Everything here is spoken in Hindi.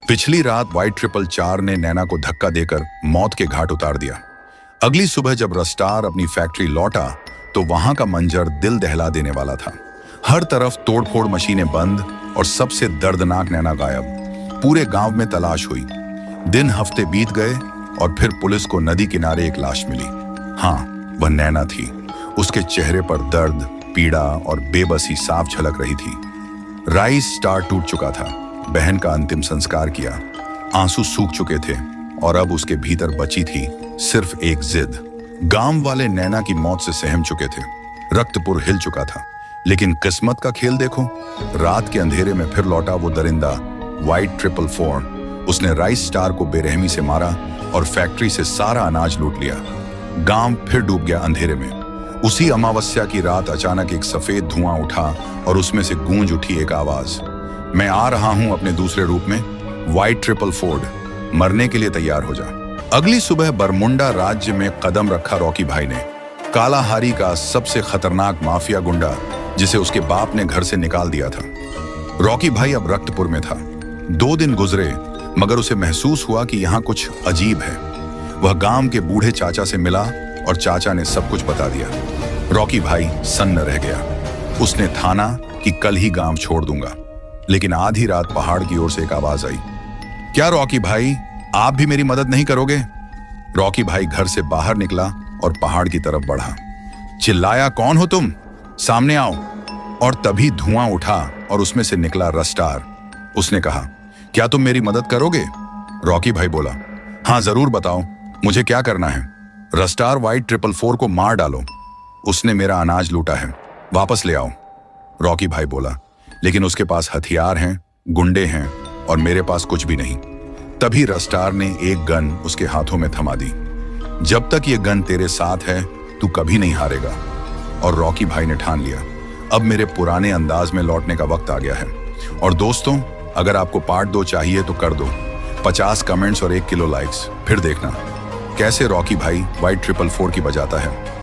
पिछली रात वाइट 444 ने नैना को धक्का देकर मौत के घाट उतार दिया। अगली सुबह जब रस्टार अपनी फैक्ट्री लौटा तो वहां का मंजर दिल दहला देने वाला था। हर तरफ तोड़फोड़ मशीनें बंद और सबसे दर्दनाक नैना गायब। पूरे गांव में तलाश हुई। दिन हफ्ते बीत गए और फिर पुलिस को नदी किनारे एक लाश मिली। हाँ, वह नैना थी। उसके चेहरे पर दर्द, पीड़ा और बेबसी साफ झलक रही थी। राइस स्टार टूट चुका था। बहन का अंतिम संस्कार किया, आंसू सूख चुके थे और अब उसके भीतर बची थी सिर्फ एक जिद। गांव वाले नैना की मौत से सहम चुके थे। रक्तपुर हिल चुका था, लेकिन किस्मत का खेल देखो। रात के अंधेरे में फिर लौटा वो दरिंदा वाइट 444। उसने राइस स्टार को बेरहमी से मारा और फैक्ट्री से सारा अनाज लूट लिया। गांव फिर डूब गया अंधेरे में। उसी अमावस्या की रात अचानक एक सफेद धुआं उठा और उसमें से गूंज उठी एक आवाज, मैं आ रहा हूं अपने दूसरे रूप में, वाइट 444, मरने के लिए तैयार हो जा। अगली सुबह बरमुंडा राज्य में कदम रखा रॉकी भाई ने। कालाहारी का सबसे खतरनाक माफिया गुंडा जिसे उसके बाप ने घर से निकाल दिया था। रॉकी भाई अब रक्तपुर में था। 2 दिन गुजरे मगर उसे महसूस हुआ कि यहाँ कुछ अजीब है। वह गांव के बूढ़े चाचा से मिला और चाचा ने सब कुछ बता दिया। रॉकी भाई सन्न रह गया। उसने ठाना कि कल ही गांव छोड़ दूंगा। लेकिन आधी रात पहाड़ की ओर से एक आवाज आई, क्या रॉकी भाई, आप भी मेरी मदद नहीं करोगे? रॉकी भाई घर से बाहर निकला और पहाड़ की तरफ बढ़ा। चिल्लाया, कौन हो तुम? सामने आओ। और तभी धुआं उठा और उसमें से निकला रस्टार। उसने कहा, क्या तुम मेरी मदद करोगे? रॉकी भाई बोला, हाँ जरूर, बताओ मुझे क्या करना है। रस्टार वाइट 444 को मार डालो। उसने मेरा अनाज लूटा है, वापस ले आओ। रॉकी भाई बोला, लेकिन उसके पास हथियार हैं, गुंडे हैं और मेरे पास कुछ भी नहीं। तभी रस्टार ने एक गन उसके हाथों में थमा दी। जब तक ये गन तेरे साथ है तू कभी नहीं हारेगा। और रॉकी भाई ने ठान लिया, अब मेरे पुराने अंदाज में लौटने का वक्त आ गया है। और दोस्तों, अगर आपको पार्ट 2 चाहिए तो कर दो 50 कमेंट्स और 1 किलो लाइक्स। फिर देखना कैसे रॉकी भाई वाइट 444 की बजाता है।